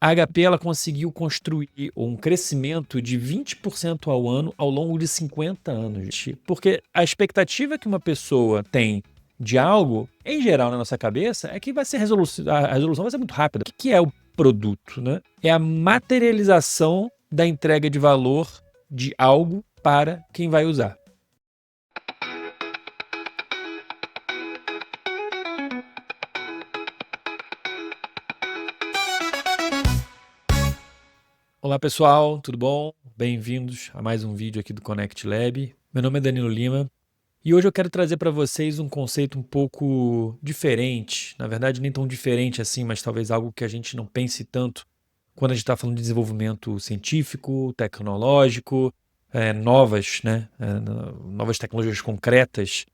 A HP ela conseguiu construir um crescimento de 20% ao ano ao longo de 50 anos. Porque a expectativa que uma pessoa tem de algo, em geral, na nossa cabeça, é que vai ser a resolução vai ser muito rápida. O que é o produto, né? É a materialização da entrega de valor de algo para quem vai usar. Olá pessoal, tudo bom? Bem-vindos a mais um vídeo aqui do Connect Lab. Meu nome é Danilo Lima e hoje eu quero trazer para vocês um conceito um pouco diferente. Na verdade, nem tão diferente assim, mas talvez algo que a gente não pense tanto quando a gente está falando de desenvolvimento científico, tecnológico, novas tecnologias concretas,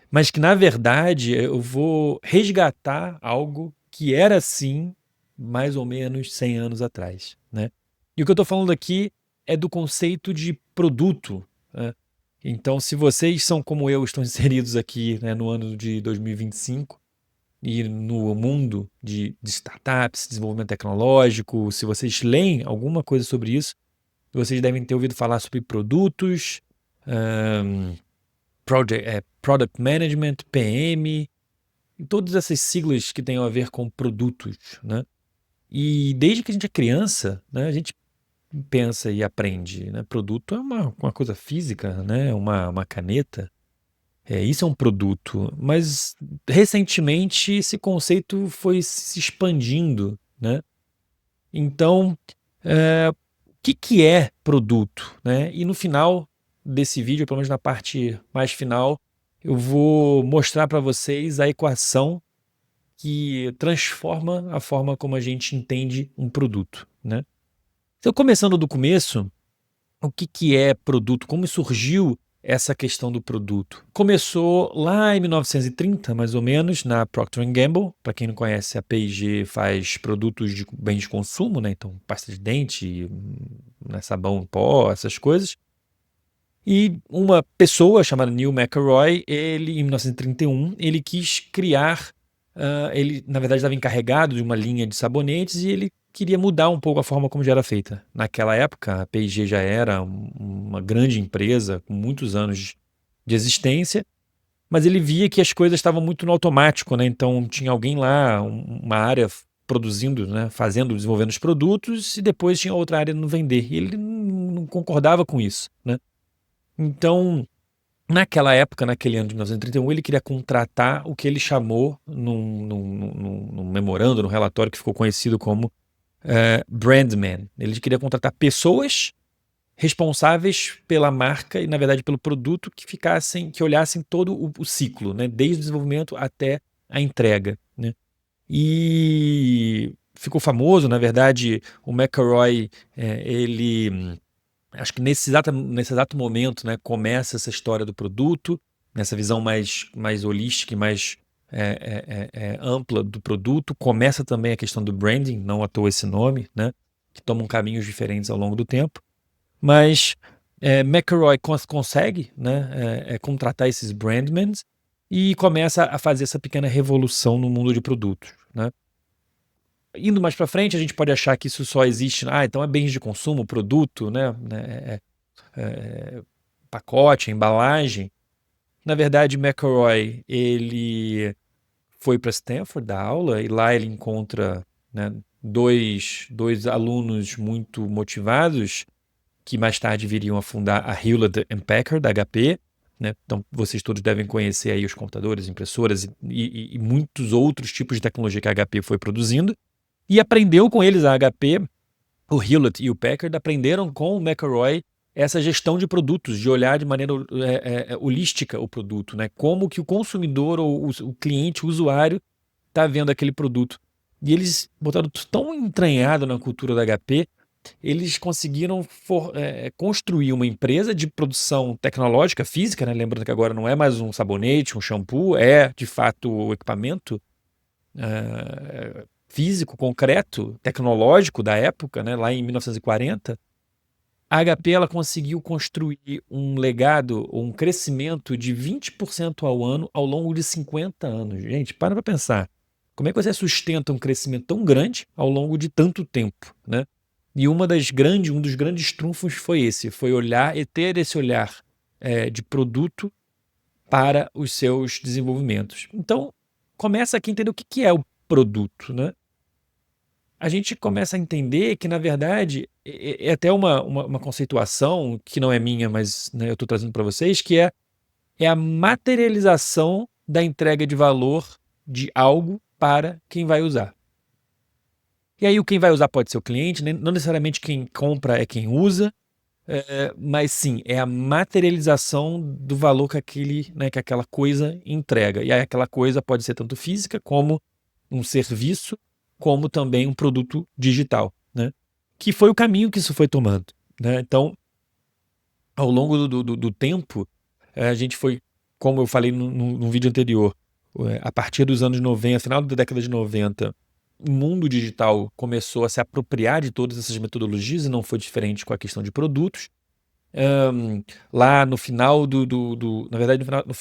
mas que na verdade eu vou resgatar algo que era assim mais ou menos 100 anos atrás, né? E o que eu estou falando aqui é do conceito de produto, né? Então, se vocês são como eu, estão inseridos aqui, né, no ano de 2025 e no mundo de startups, desenvolvimento tecnológico, se vocês leem alguma coisa sobre isso, vocês devem ter ouvido falar sobre produtos, Product Management, PM, e todas essas siglas que têm a ver com produtos, né? E desde que a gente é criança, né, a gente pensa e aprende, né? Produto é uma coisa física, né? Uma caneta. Isso é um produto. Mas recentemente esse conceito foi se expandindo, né? Então, o que é produto, né? E no final desse vídeo, pelo menos na parte mais final, eu vou mostrar para vocês a equação que transforma a forma como a gente entende um produto, né? Então, começando do começo, o que é produto? Como surgiu essa questão do produto? Começou lá em 1930, mais ou menos, na Procter & Gamble. Para quem não conhece, a P&G faz produtos de bens de consumo, né? Então, pasta de dente, né, sabão em pó, essas coisas. E uma pessoa chamada Neil McElroy, ele, em 1931, ele quis criar, ele na verdade estava encarregado de uma linha de sabonetes e ele queria mudar um pouco a forma como já era feita. Naquela época, a P&G já era uma grande empresa com muitos anos de existência, mas ele via que as coisas estavam muito no automático, né? Então tinha alguém lá, uma área produzindo, né? Desenvolvendo os produtos e depois tinha outra área no vender. E ele não concordava com isso, né? Então, naquela época, naquele ano de 1931, ele queria contratar o que ele chamou num memorando, num relatório que ficou conhecido como Brandman. Ele queria contratar pessoas responsáveis pela marca e, na verdade, pelo produto que olhassem todo o ciclo, né? Desde o desenvolvimento até a entrega, né? E ficou famoso, na verdade, o McElroy, ele acho que nesse exato momento, né, começa essa história do produto, nessa visão mais holística e mais ampla do produto. Começa também a questão do branding, não à toa esse nome, né, que tomam caminhos diferentes ao longo do tempo. Mas McElroy consegue, né, contratar esses brandmen e começa a fazer essa pequena revolução no mundo de produtos, né? Indo mais para frente, a gente pode achar que isso só existe, então é bens de consumo, produto, né, pacote, embalagem. Na verdade, McElroy, ele foi para Stanford dar aula e lá ele encontra, né, dois alunos muito motivados que mais tarde viriam a fundar a Hewlett-Packard, da HP, né? Então, vocês todos devem conhecer aí os computadores, impressoras e muitos outros tipos de tecnologia que a HP foi produzindo. E aprendeu com eles, a HP, o Hewlett e o Packard aprenderam com o McElroy essa gestão de produtos, de olhar de maneira holística o produto, né? Como que o consumidor ou o cliente, o usuário, está vendo aquele produto. E eles botaram tão entranhado na cultura da HP, eles conseguiram construir uma empresa de produção tecnológica, física, né? Lembrando que agora não é mais um sabonete, um shampoo, é de fato o equipamento físico, concreto, tecnológico da época, né? Lá em 1940. A HP ela conseguiu construir um legado, um crescimento de 20% ao ano ao longo de 50 anos. Gente, para pensar. Como é que você sustenta um crescimento tão grande ao longo de tanto tempo, né? E um dos grandes trunfos foi olhar e ter esse olhar de produto para os seus desenvolvimentos. Então, começa aqui a entender o que é o produto, né? A gente começa a entender que, na verdade, é até uma conceituação que não é minha, mas né, eu estou trazendo para vocês, que é a materialização da entrega de valor de algo para quem vai usar. E aí, quem vai usar pode ser o cliente, né? Não necessariamente quem compra é quem usa, mas sim, é a materialização do valor que aquela coisa entrega. E aí, aquela coisa pode ser tanto física como um serviço, como também um produto digital, né? Que foi o caminho que isso foi tomando, né? Então, ao longo do tempo, a gente foi, como eu falei no vídeo anterior, a partir dos anos 90, final da década de 90, o mundo digital começou a se apropriar de todas essas metodologias e não foi diferente com a questão de produtos. Lá no final na verdade, no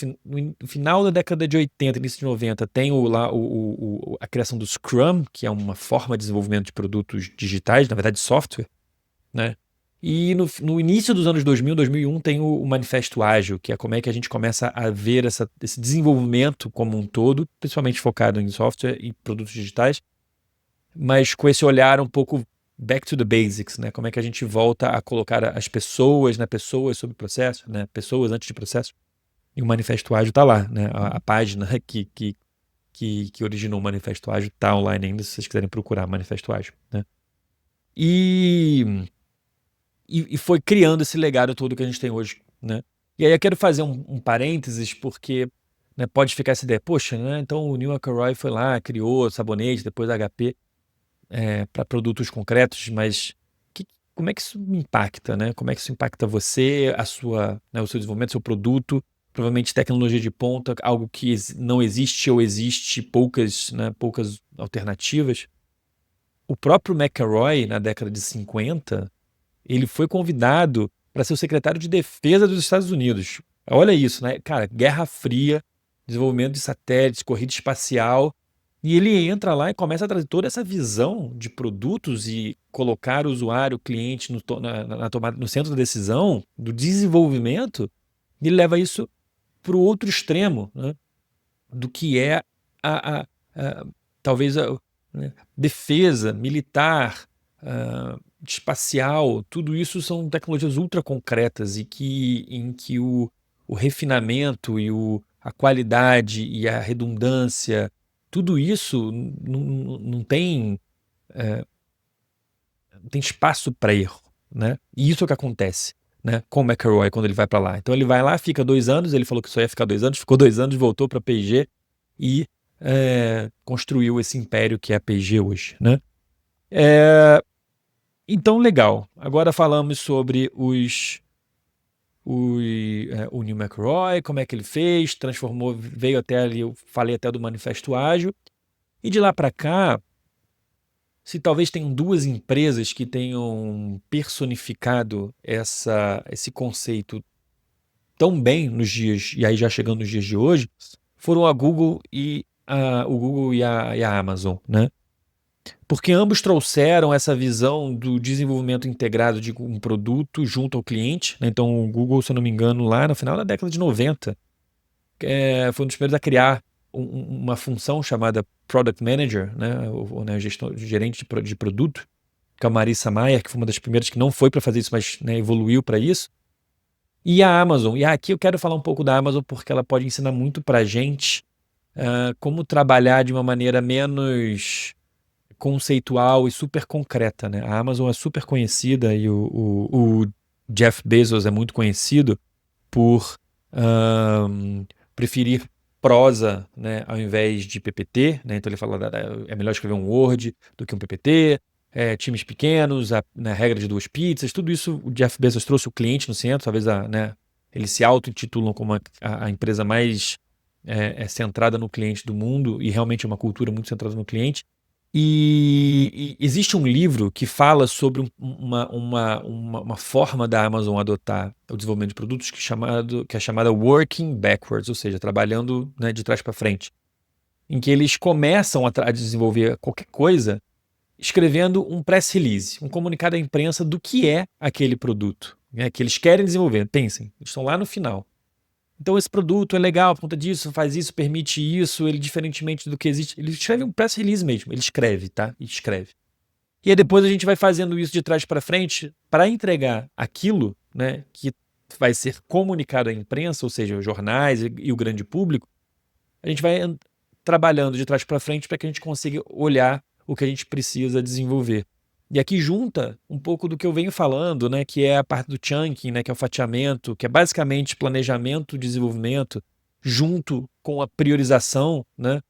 final da década de 80, início de 90, tem a criação do Scrum, que é uma forma de desenvolvimento de produtos digitais, na verdade software, né? E no início dos anos 2000, 2001, tem o Manifesto Ágil, que é como é que a gente começa a ver esse desenvolvimento como um todo, principalmente focado em software e produtos digitais, mas com esse olhar um pouco back to the basics, né? Como é que a gente volta a colocar as pessoas, né? Pessoas sobre o processo, né? Pessoas antes de processo. E o Manifesto Ágil está lá, né? A página que originou o Manifesto Ágil está online ainda, se vocês quiserem procurar Manifesto Ágil, né? E foi criando esse legado todo que a gente tem hoje, né? E aí eu quero fazer um parênteses, porque né, pode ficar essa ideia, poxa, né? Então o Neil McElroy foi lá, criou sabonete, depois a HP, para produtos concretos, mas como é que isso me impacta, né? Como é que isso impacta você, né, o seu desenvolvimento, seu produto, provavelmente tecnologia de ponta, algo que não existe ou existe poucas alternativas. O próprio McElroy, na década de 50, ele foi convidado para ser o secretário de defesa dos Estados Unidos. Olha isso, né? Cara, Guerra Fria, desenvolvimento de satélites, corrida espacial, e ele entra lá e começa a trazer toda essa visão de produtos e colocar o usuário, o cliente no centro da decisão, do desenvolvimento, e ele leva isso para o outro extremo, né? Do que é talvez né, defesa militar, espacial, tudo isso são tecnologias ultra concretas e em que o refinamento e a qualidade e a redundância, tudo isso não tem espaço para erro, né? E isso é o que acontece, né, com o McElroy quando ele vai para lá. Então ele vai lá, fica 2 anos, ele falou que só ia ficar 2 anos, ficou 2 anos, voltou para a P&G e construiu esse império que é a P&G hoje, né? Então, legal. Agora falamos sobre o Neil McElroy, como é que ele fez, transformou, veio até ali, eu falei até do Manifesto Ágil. E de lá para cá, se talvez tenham 2 empresas que tenham personificado esse conceito tão bem nos dias, e aí já chegando nos dias de hoje, foram a Google e a Amazon, né? Porque ambos trouxeram essa visão do desenvolvimento integrado de um produto junto ao cliente, né? Então, o Google, se eu não me engano, lá no final da década de 90, foi um dos primeiros a criar uma função chamada Product Manager, né? Né, gerente de produto, que é a Marissa Mayer, que foi uma das primeiras que não foi para fazer isso, mas né, evoluiu para isso. E a Amazon. E aqui eu quero falar um pouco da Amazon, porque ela pode ensinar muito para a gente como trabalhar de uma maneira menos conceitual e super concreta, né? A Amazon é super conhecida e o Jeff Bezos é muito conhecido por preferir prosa, né, ao invés de PPT, né? Então ele fala é melhor escrever um Word do que um PPT, times pequenos, regra de 2 pizzas, tudo isso o Jeff Bezos trouxe o cliente no centro, talvez né, eles se auto-intitulam como a empresa mais centrada no cliente do mundo e realmente é uma cultura muito centrada no cliente. E existe um livro que fala sobre uma forma da Amazon adotar o desenvolvimento de produtos que é chamada Working Backwards, ou seja, trabalhando né, de trás para frente. em que eles começam a desenvolver qualquer coisa escrevendo um press release, um comunicado à imprensa do que é aquele produto, né, que eles querem desenvolver. Pensem, eles estão lá no final. Então esse produto é legal por conta disso, faz isso, permite isso, ele diferentemente do que existe. Ele escreve um press release mesmo, ele escreve, tá? Ele escreve. E aí depois a gente vai fazendo isso de trás para frente para entregar aquilo, né, que vai ser comunicado à imprensa, ou seja, os jornais e o grande público. A gente vai trabalhando de trás para frente para que a gente consiga olhar o que a gente precisa desenvolver. E aqui junta um pouco do que eu venho falando, né, que é a parte do chunking, né, que é o fatiamento, que é basicamente planejamento, desenvolvimento, junto com a priorização, né?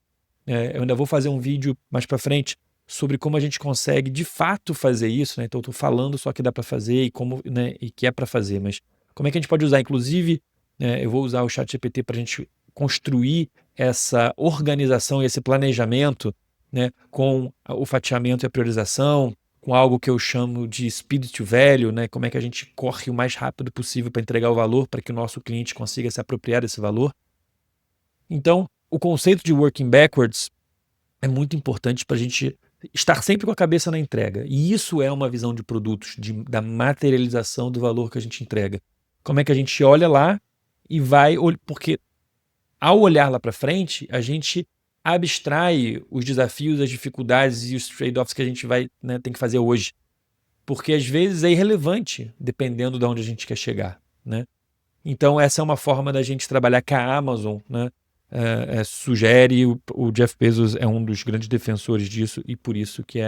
Eu ainda vou fazer um vídeo mais para frente sobre como a gente consegue de fato fazer isso, né? Então eu estou falando só que dá para fazer e como, né, e que é para fazer, mas como é que a gente pode usar? Inclusive, eu vou usar o ChatGPT para a gente construir essa organização e esse planejamento, né, com o fatiamento e a priorização, com algo que eu chamo de speed to value, né? Como é que a gente corre o mais rápido possível para entregar o valor para que o nosso cliente consiga se apropriar desse valor. Então, o conceito de working backwards é muito importante para a gente estar sempre com a cabeça na entrega. E isso é uma visão de produtos, da materialização do valor que a gente entrega. Como é que a gente olha lá e vai... Porque ao olhar lá para frente, a gente abstrai os desafios, as dificuldades e os trade-offs que a gente vai, né, tem que fazer hoje. Porque às vezes é irrelevante, dependendo de onde a gente quer chegar, né? Então essa é uma forma da gente trabalhar que a Amazon, né, sugere. O Jeff Bezos é um dos grandes defensores disso e por isso que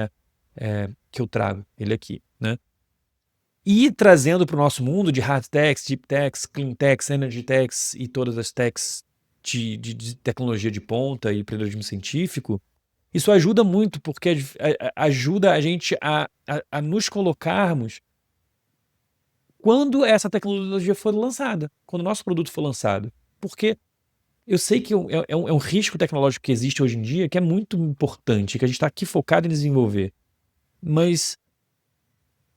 que eu trago ele aqui, né? E trazendo para o nosso mundo de hard techs, deep techs, clean techs, energy techs e todas as techs de tecnologia de ponta e empreendedorismo científico, isso ajuda muito porque ajuda a gente a nos colocarmos quando essa tecnologia for lançada, quando o nosso produto for lançado. Porque eu sei que é um risco tecnológico que existe hoje em dia que é muito importante, que a gente está aqui focado em desenvolver. Mas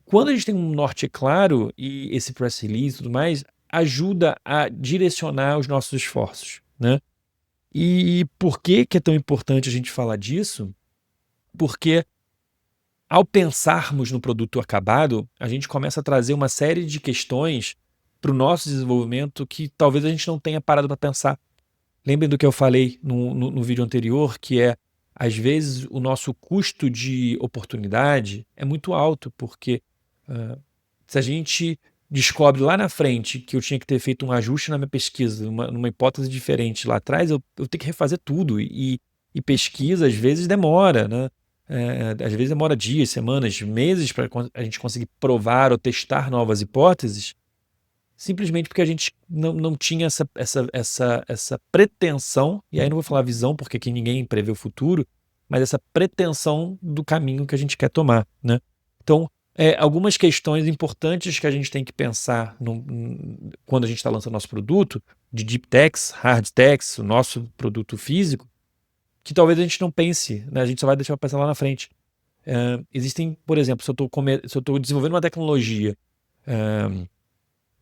quando a gente tem um norte claro e esse press release e tudo mais, ajuda a direcionar os nossos esforços, né? E por que é tão importante a gente falar disso? Porque ao pensarmos no produto acabado, a gente começa a trazer uma série de questões para o nosso desenvolvimento que talvez a gente não tenha parado para pensar. Lembrem do que eu falei no vídeo anterior, que às vezes, o nosso custo de oportunidade é muito alto, porque se a gente descobre lá na frente que eu tinha que ter feito um ajuste na minha pesquisa, numa hipótese diferente lá atrás, eu tenho que refazer tudo. E pesquisa, às vezes, demora, né? Às vezes demora dias, semanas, meses para a gente conseguir provar ou testar novas hipóteses, simplesmente porque a gente não tinha essa pretensão, e aí não vou falar visão, porque aqui ninguém prevê o futuro, mas essa pretensão do caminho que a gente quer tomar, né? Então, algumas questões importantes que a gente tem que pensar quando a gente está lançando nosso produto, de deep techs, hard techs, o nosso produto físico, que talvez a gente não pense, né? A gente só vai deixar para pensar lá na frente. Existem, por exemplo, se eu estou desenvolvendo uma tecnologia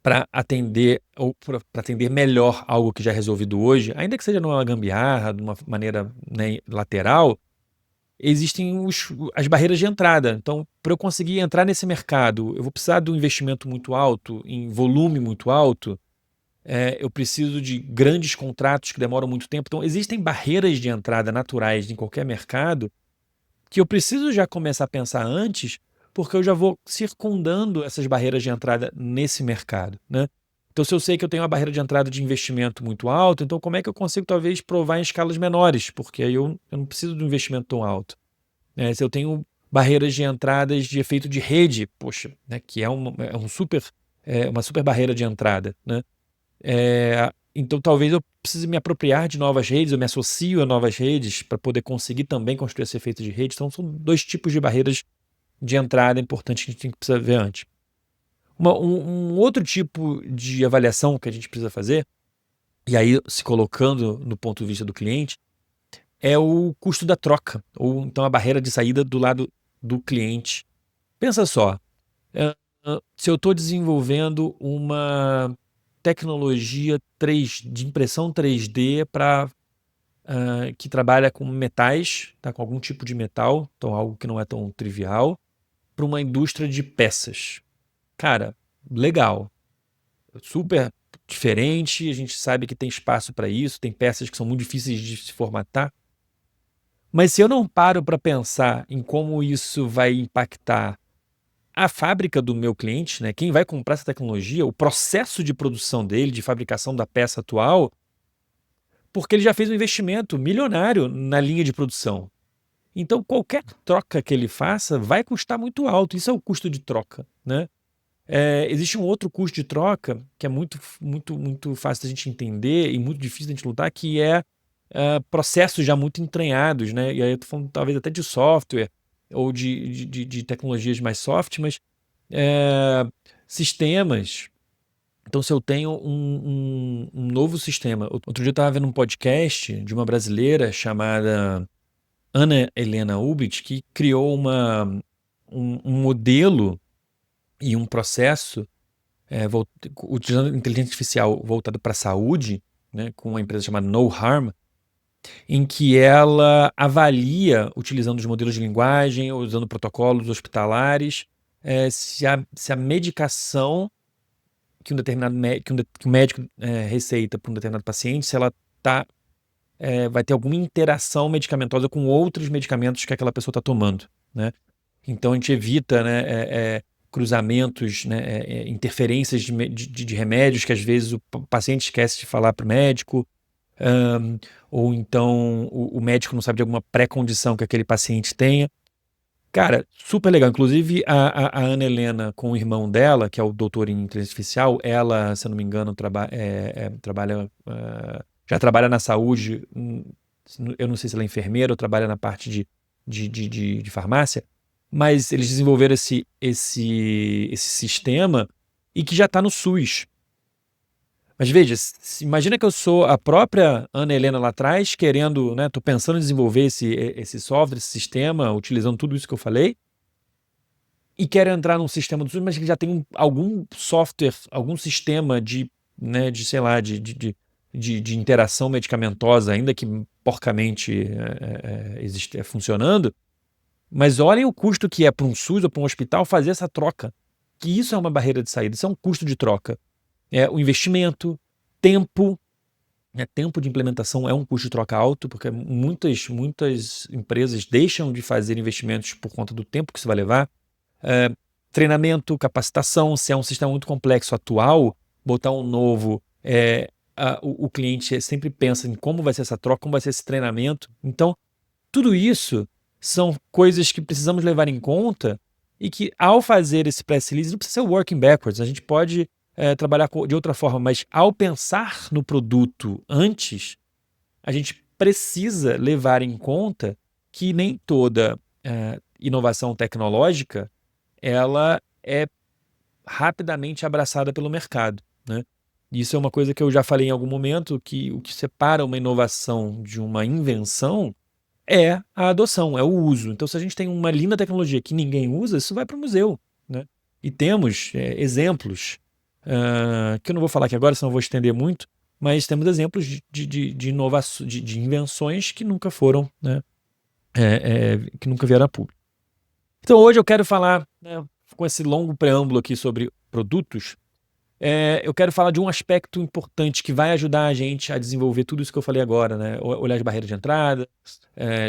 para atender ou para atender melhor algo que já é resolvido hoje, ainda que seja numa gambiarra, de uma maneira, né, lateral, existem as barreiras de entrada. Então, para eu conseguir entrar nesse mercado, eu vou precisar de um investimento muito alto, em volume muito alto, eu preciso de grandes contratos que demoram muito tempo. Então, existem barreiras de entrada naturais em qualquer mercado que eu preciso já começar a pensar antes, porque eu já vou circundando essas barreiras de entrada nesse mercado, né? Então, se eu sei que eu tenho uma barreira de entrada de investimento muito alto, então como é que eu consigo talvez provar em escalas menores? Porque aí eu não preciso de um investimento tão alto. Se eu tenho barreiras de entradas de efeito de rede, poxa, né, que uma super barreira de entrada, né? Então talvez eu precise me apropriar de novas redes, eu me associo a novas redes para poder conseguir também construir esse efeito de rede. Então são dois tipos de barreiras de entrada importantes que a gente precisa ver antes. Um outro tipo de avaliação que a gente precisa fazer, e aí se colocando no ponto de vista do cliente, é o custo da troca, ou então a barreira de saída do lado do cliente. Pensa só, se eu estou desenvolvendo uma tecnologia de impressão 3D para que trabalha com metais, tá, com algum tipo de metal, então algo que não é tão trivial, para uma indústria de peças. Cara, legal, super diferente, a gente sabe que tem espaço para isso, tem peças que são muito difíceis de se formatar, mas se eu não paro para pensar em como isso vai impactar a fábrica do meu cliente, né, quem vai comprar essa tecnologia, o processo de produção dele, de fabricação da peça atual, porque ele já fez um investimento milionário na linha de produção. Então, qualquer troca que ele faça vai custar muito alto. Isso é o custo de troca, né? Existe um outro custo de troca que é muito fácil da gente entender e muito difícil da gente lutar, que é processos já muito entranhados, né? E aí eu tô falando talvez até de software ou de tecnologias mais soft, mas sistemas. Então, se eu tenho um novo sistema. Outro dia eu estava vendo um podcast de uma brasileira chamada Ana Helena Ubit, que criou um modelo e um processo utilizando inteligência artificial voltado para a saúde, né, com uma empresa chamada No Harm, em que ela avalia, utilizando os modelos de linguagem, usando protocolos hospitalares, se a medicação que que um médico receita para um determinado paciente, se ela vai ter alguma interação medicamentosa com outros medicamentos que aquela pessoa está tomando, né? Então a gente evita, né, cruzamentos, né, interferências de remédios que às vezes o paciente esquece de falar para o médico, ou então o médico não sabe de alguma pré-condição que aquele paciente tenha. Cara, super legal. Inclusive, a Ana Helena, com o irmão dela, que é o doutor em inteligência artificial, ela, se eu não me engano, trabalha, já trabalha na saúde. Eu não sei se ela é enfermeira ou trabalha na parte de farmácia, mas eles desenvolveram esse sistema e que já está no SUS. Mas veja, imagina que eu sou a própria Ana Helena lá atrás, querendo, né, tô pensando em desenvolver esse software, esse sistema, utilizando tudo isso que eu falei, e quero entrar num sistema do SUS, mas que já tem algum software, algum sistema né, sei lá, de interação medicamentosa, ainda que porcamente funcionando, mas olhem o custo que é para um SUS ou para um hospital fazer essa troca, que isso é uma barreira de saída, isso é um custo de troca. O investimento, tempo, tempo de implementação é um custo de troca alto, porque muitas empresas deixam de fazer investimentos por conta do tempo que isso vai levar. Treinamento, capacitação, se é um sistema muito complexo atual, botar um novo, o cliente sempre pensa em como vai ser essa troca, como vai ser esse treinamento. Então, tudo isso são coisas que precisamos levar em conta e que, ao fazer esse press release, não precisa ser working backwards, a gente pode trabalhar de outra forma, mas ao pensar no produto antes, a gente precisa levar em conta que nem toda inovação tecnológica ela é rapidamente abraçada pelo mercado, né? Isso é uma coisa que eu já falei em algum momento, que o que separa uma inovação de uma invenção é a adoção, é o uso. Então, se a gente tem uma linda tecnologia que ninguém usa, isso vai para o museu, né? E temos exemplos, que eu não vou falar aqui agora, senão eu vou estender muito, mas temos exemplos de inovação, de invenções que nunca foram, né, que nunca vieram a público. Então, hoje eu quero falar, né, com esse longo preâmbulo aqui sobre produtos, eu quero falar de um aspecto importante que vai ajudar a gente a desenvolver tudo isso que eu falei agora, né? Olhar as barreiras de entrada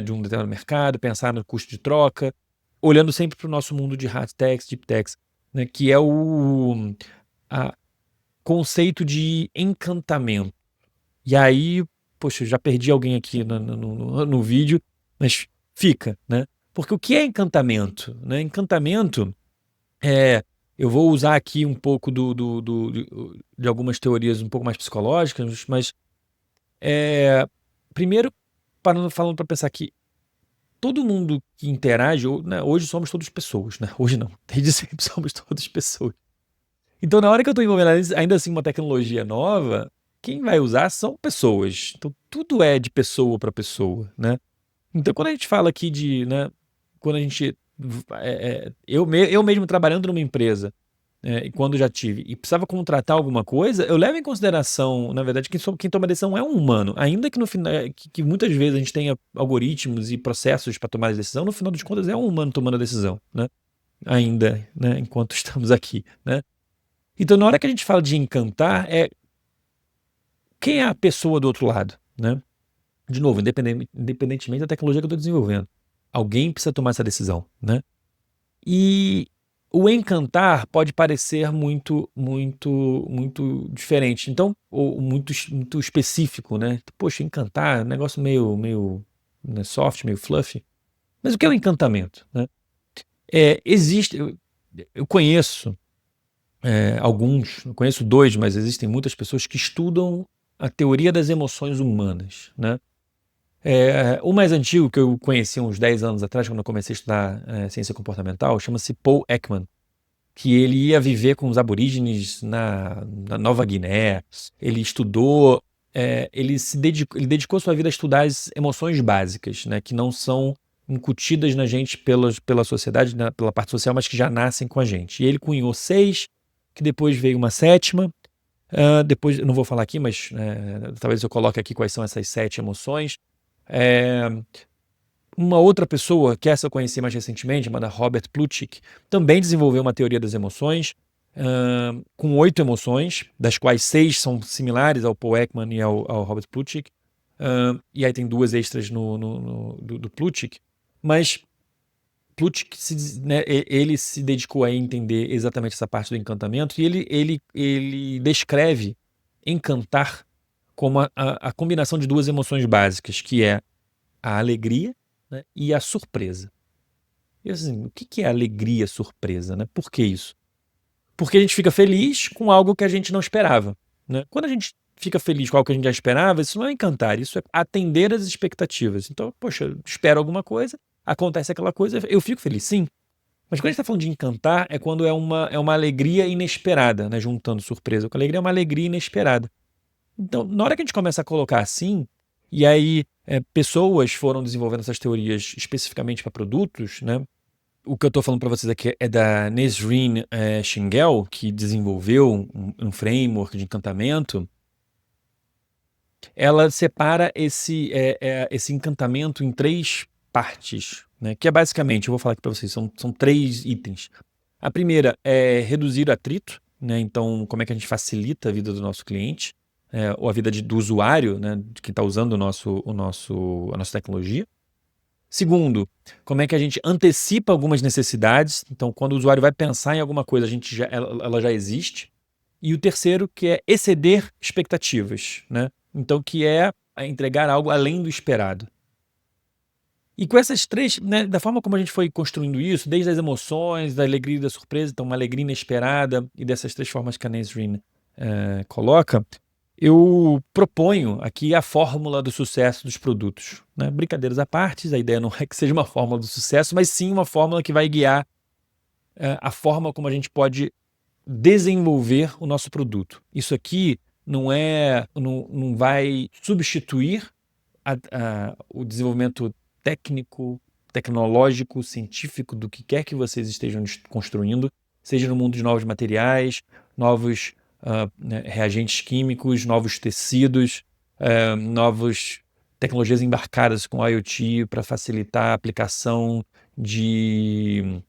de um determinado mercado, pensar no custo de troca, olhando sempre para o nosso mundo de hard techs, deep techs, né? Que é o conceito de encantamento. E aí, poxa, eu já perdi alguém aqui no vídeo, mas fica, né? Porque o que é encantamento, né? Encantamento eu vou usar aqui um pouco de algumas teorias um pouco mais psicológicas, mas primeiro, falando para pensar que todo mundo que interage, né, hoje somos todos pessoas, né? Hoje não, desde sempre somos todos pessoas. Então, na hora que eu estou envolvendo ainda assim uma tecnologia nova, quem vai usar são pessoas. Então, tudo é de pessoa para pessoa, né? Então, quando a gente fala aqui de, né, quando a gente, eu mesmo trabalhando numa empresa, e quando já tive, e precisava contratar alguma coisa, eu levo em consideração, na verdade, quem toma a decisão é um humano. Ainda que no final, que muitas vezes a gente tenha algoritmos e processos para tomar a decisão, no final das contas é um humano tomando a decisão, né? Ainda, né? Enquanto estamos aqui, né? Então, na hora que a gente fala de encantar, quem é a pessoa do outro lado, né? De novo, independentemente da tecnologia que eu estou desenvolvendo, alguém precisa tomar essa decisão, né? E o encantar pode parecer muito, muito, muito diferente. Então, ou muito específico, né? Poxa, encantar é um negócio meio né, soft, meio fluffy. Mas o que é o encantamento, né? Existe, eu conheço alguns, eu conheço dois, mas existem muitas pessoas que estudam a teoria das emoções humanas, né? O mais antigo que eu conheci uns 10 anos atrás, quando eu comecei a estudar ciência comportamental, chama-se Paul Ekman, que ele ia viver com os aborígenes na Nova Guiné. Ele estudou, ele dedicou sua vida a estudar as emoções básicas, né, que não são incutidas na gente pela sociedade, né, pela parte social, mas que já nascem com a gente. E ele cunhou 6, que depois veio uma 7ª. Depois, eu não vou falar aqui, mas talvez eu coloque aqui quais são essas 7 emoções. Uma outra pessoa, que essa eu conheci mais recentemente, chamada Robert Plutchik, também desenvolveu uma teoria das emoções, com 8 emoções, das quais 6 são similares ao Paul Ekman e ao Robert Plutchik, e aí tem 2 extras do Plutchik, mas Plutchik ele se dedicou a entender exatamente essa parte do encantamento, e ele descreve encantar como a combinação de 2 emoções básicas, que é a alegria, né, e a surpresa. E assim, o que é alegria, surpresa, né? Por que isso? Porque a gente fica feliz com algo que a gente não esperava, né? Quando a gente fica feliz com algo que a gente já esperava, isso não é encantar, isso é atender às expectativas. Então, poxa, eu espero alguma coisa, acontece aquela coisa, eu fico feliz, sim. Mas quando a gente está falando de encantar, é quando é uma alegria inesperada, né? Juntando surpresa com alegria, é uma alegria inesperada. Então, na hora que a gente começa a colocar assim, e aí pessoas foram desenvolvendo essas teorias especificamente para produtos, né? O que eu estou falando para vocês aqui é da Nesrin Shingel, que desenvolveu um framework de encantamento. Ela separa esse encantamento em 3 partes, né? Que é basicamente, eu vou falar aqui para vocês, são 3 itens. A primeira é reduzir o atrito, né? Então, como é que a gente facilita a vida do nosso cliente, ou a vida do usuário, né? De quem está usando a nossa tecnologia. Segundo, como é que a gente antecipa algumas necessidades. Então, quando o usuário vai pensar em alguma coisa, ela já existe. E o terceiro, que é exceder expectativas, né? Então, que é entregar algo além do esperado. E com essas 3, né, da forma como a gente foi construindo isso, desde as emoções, da alegria e da surpresa, então uma alegria inesperada, e dessas 3 formas que a Nesrin coloca, eu proponho aqui a fórmula do sucesso dos produtos, né? Brincadeiras à parte, a ideia não é que seja uma fórmula do sucesso, mas sim uma fórmula que vai guiar a forma como a gente pode desenvolver o nosso produto. Isso aqui não vai substituir o desenvolvimento técnico, tecnológico, científico, do que quer que vocês estejam construindo, seja no mundo de novos materiais, novos reagentes químicos, novos tecidos, novas tecnologias embarcadas com IoT para facilitar a aplicação de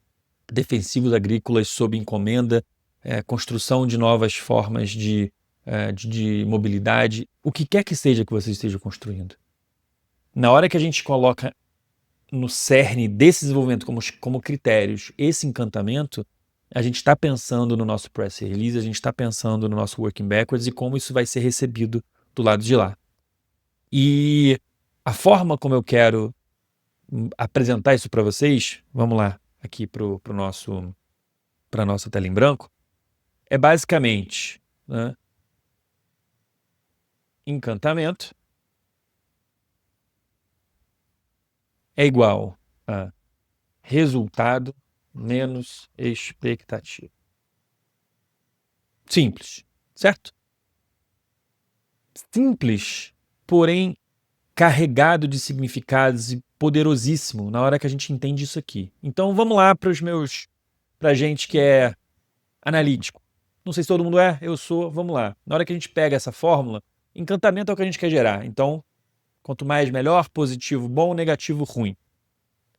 defensivos agrícolas sob encomenda, construção de novas formas de mobilidade, o que quer que seja que você esteja construindo. Na hora que a gente coloca no cerne desse desenvolvimento como critérios esse encantamento, a gente está pensando no nosso press release, a gente está pensando no nosso working backwards e como isso vai ser recebido do lado de lá. E a forma como eu quero apresentar isso para vocês, vamos lá, aqui para a nossa tela em branco, é basicamente, né, encantamento é igual a resultado menos expectativa. Simples, certo? Simples, porém carregado de significados e poderosíssimo na hora que a gente entende isso aqui. Então vamos lá para gente que é analítico. Não sei se todo mundo é, eu sou, vamos lá. Na hora que a gente pega essa fórmula, encantamento é o que a gente quer gerar. Então, quanto mais melhor, positivo bom, negativo ruim.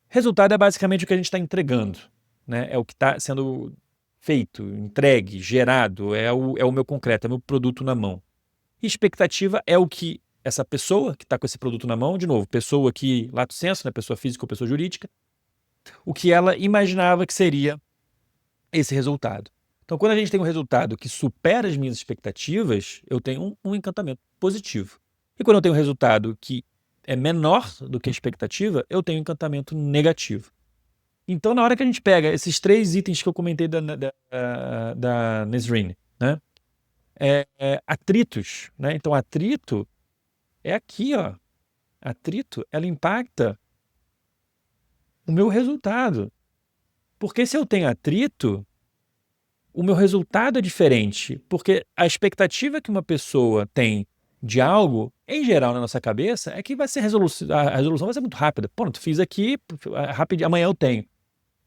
Resultado é basicamente o que a gente está entregando, né? É o que está sendo feito, entregue, gerado, é o meu concreto, é o meu produto na mão. E expectativa é o que essa pessoa que está com esse produto na mão, de novo, pessoa aqui, lato sensu, né? Pessoa física ou pessoa jurídica, o que ela imaginava que seria esse resultado. Então, quando a gente tem um resultado que supera as minhas expectativas, eu tenho um encantamento positivo. E quando eu tenho um resultado que é menor do que a expectativa, eu tenho um encantamento negativo. Então, na hora que a gente pega esses 3 itens que eu comentei da Nesrine, né? Atritos, né? Então, atrito é aqui, ó. Atrito, ela impacta o meu resultado. Porque se eu tenho atrito, o meu resultado é diferente, porque a expectativa que uma pessoa tem de algo, em geral, na nossa cabeça, é que vai ser a resolução vai ser muito rápida. Pronto, fiz aqui, rápido, amanhã eu tenho.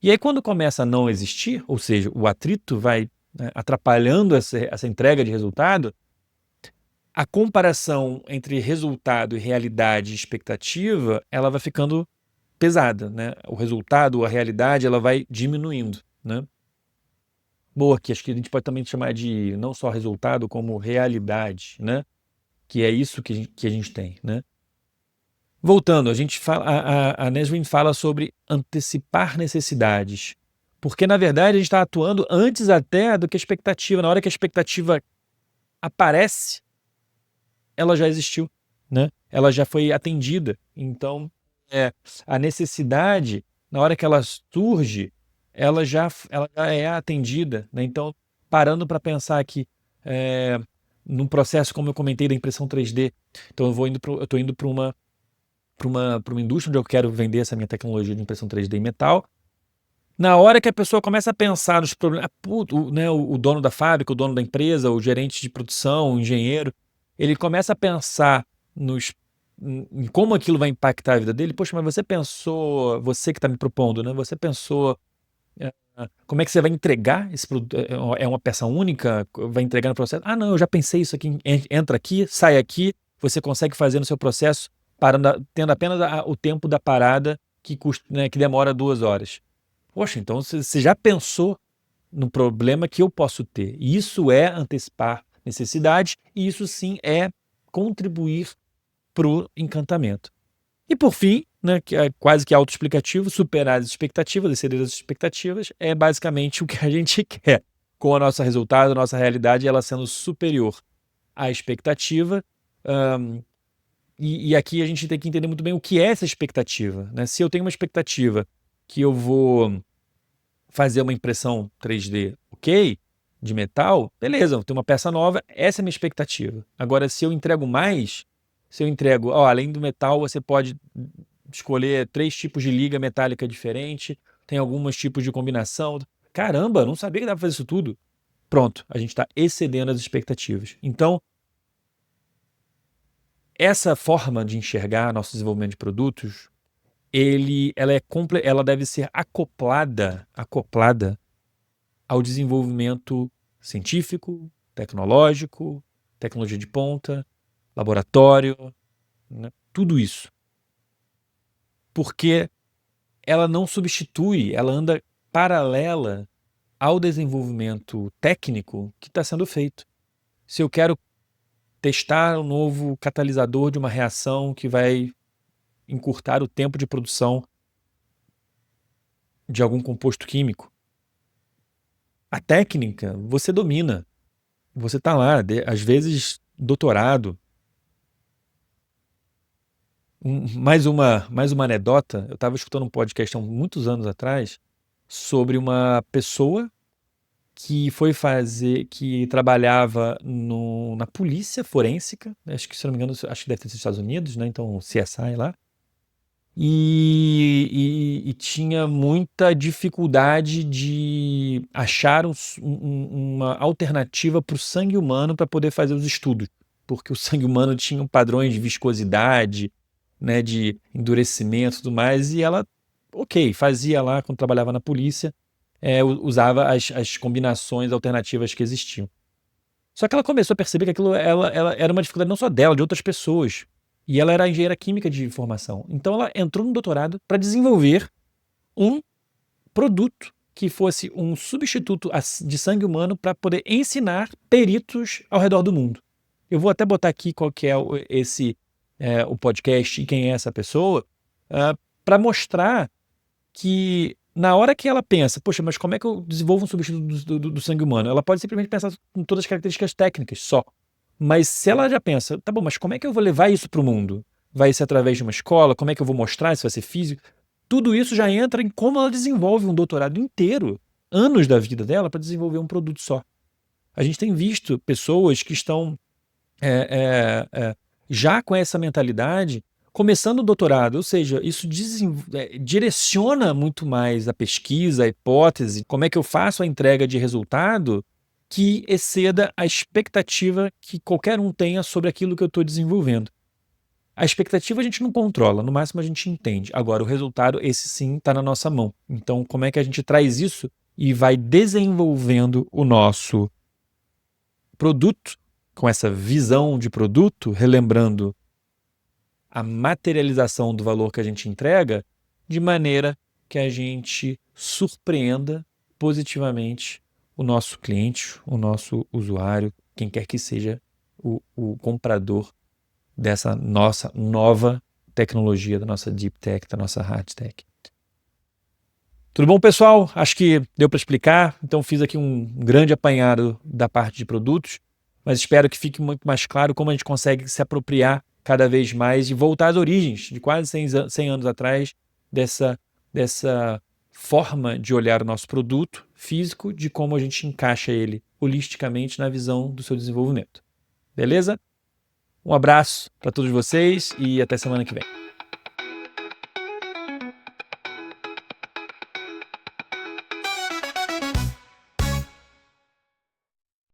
E aí, quando começa a não existir, ou seja, o atrito vai, né, atrapalhando essa entrega de resultado, a comparação entre resultado e realidade e expectativa, ela vai ficando pesada, né? O resultado, a realidade, ela vai diminuindo, né? Boa, que acho que a gente pode também chamar de não só resultado, como realidade, né? Que é isso que a gente tem, né? Voltando, a gente fala, a Nesrin fala sobre antecipar necessidades, porque na verdade a gente está atuando antes até do que a expectativa. Na hora que a expectativa aparece, ela já existiu, né? Ela já foi atendida. Então, a necessidade, na hora que ela surge, ela já é atendida, né? Então, parando para pensar aqui, num processo, como eu comentei, da impressão 3D, então eu estou indo para uma indústria onde eu quero vender essa minha tecnologia de impressão 3D em metal. Na hora que a pessoa começa a pensar nos problemas, né, o dono da fábrica, o dono da empresa, o gerente de produção, o engenheiro, ele começa a pensar em como aquilo vai impactar a vida dele. Poxa, mas você pensou, você que está me propondo, né? Você pensou como é que você vai entregar esse produto? É uma peça única? Vai entregar no processo? Ah, não, eu já pensei isso aqui. Entra aqui, sai aqui, você consegue fazer no seu processo, tendo apenas o tempo da parada que custa, né, que demora 2 horas. Poxa, então você já pensou no problema que eu posso ter. E isso é antecipar necessidade, e isso sim é contribuir para o encantamento. E por fim, né, que é quase que autoexplicativo, superar as expectativas, exceder as expectativas, é basicamente o que a gente quer com o nosso resultado, a nossa realidade, ela sendo superior à expectativa. E aqui a gente tem que entender muito bem o que é essa expectativa, né? Se eu tenho uma expectativa que eu vou fazer uma impressão 3D, ok, de metal, beleza, eu tenho uma peça nova, essa é a minha expectativa. Agora, se eu entrego mais, se eu entrego, além do metal, você pode escolher 3 tipos de liga metálica diferente, tem alguns tipos de combinação. Caramba, não sabia que dava pra fazer isso tudo. Pronto, a gente está excedendo as expectativas. Então, essa forma de enxergar nosso desenvolvimento de produtos, ela deve ser acoplada ao desenvolvimento científico, tecnológico, tecnologia de ponta, laboratório, né? Tudo isso. Porque ela não substitui, ela anda paralela ao desenvolvimento técnico que está sendo feito. Se eu quero testar um novo catalisador de uma reação que vai encurtar o tempo de produção de algum composto químico, a técnica você domina. Você está lá, às vezes doutorado. Mais uma anedota, eu estava escutando um podcast há muitos anos atrás sobre uma pessoa que trabalhava na polícia forensica, acho que, se não me engano, acho que deve ter sido nos Estados Unidos, né? Então, CSI lá, e tinha muita dificuldade de achar uma alternativa para o sangue humano para poder fazer os estudos, porque o sangue humano tinha padrões de viscosidade, né, de endurecimento e tudo mais, e ela, ok, fazia lá quando trabalhava na polícia, usava as combinações alternativas que existiam. Só que ela começou a perceber que aquilo ela era uma dificuldade não só dela, de outras pessoas. E ela era engenheira química de formação. Então ela entrou no doutorado para desenvolver um produto que fosse um substituto de sangue humano para poder ensinar peritos ao redor do mundo. Eu vou até botar aqui qual que é o podcast e quem é essa pessoa, para mostrar que na hora que ela pensa, poxa, mas como é que eu desenvolvo um substituto do sangue humano? Ela pode simplesmente pensar em todas as características técnicas só. Mas se ela já pensa, tá bom, mas como é que eu vou levar isso para o mundo? Vai ser através de uma escola? Como é que eu vou mostrar? Isso vai ser físico? Tudo isso já entra em como ela desenvolve um doutorado inteiro, anos da vida dela, para desenvolver um produto só. A gente tem visto pessoas que estão já com essa mentalidade, começando o doutorado, ou seja, isso direciona muito mais a pesquisa, a hipótese, como é que eu faço a entrega de resultado que exceda a expectativa que qualquer um tenha sobre aquilo que eu estou desenvolvendo. A expectativa a gente não controla, no máximo a gente entende. Agora, o resultado, esse sim, está na nossa mão. Então, como é que a gente traz isso e vai desenvolvendo o nosso produto, com essa visão de produto, relembrando a materialização do valor que a gente entrega, de maneira que a gente surpreenda positivamente o nosso cliente, o nosso usuário, quem quer que seja o comprador dessa nossa nova tecnologia, da nossa Deep Tech, da nossa Hard Tech. Tudo bom, pessoal? Acho que deu para explicar, então fiz aqui um grande apanhado da parte de produtos, mas espero que fique muito mais claro como a gente consegue se apropriar cada vez mais e voltar às origens, de quase 100 anos atrás, dessa forma de olhar o nosso produto físico, de como a gente encaixa ele holisticamente na visão do seu desenvolvimento. Beleza? Um abraço para todos vocês e até semana que vem.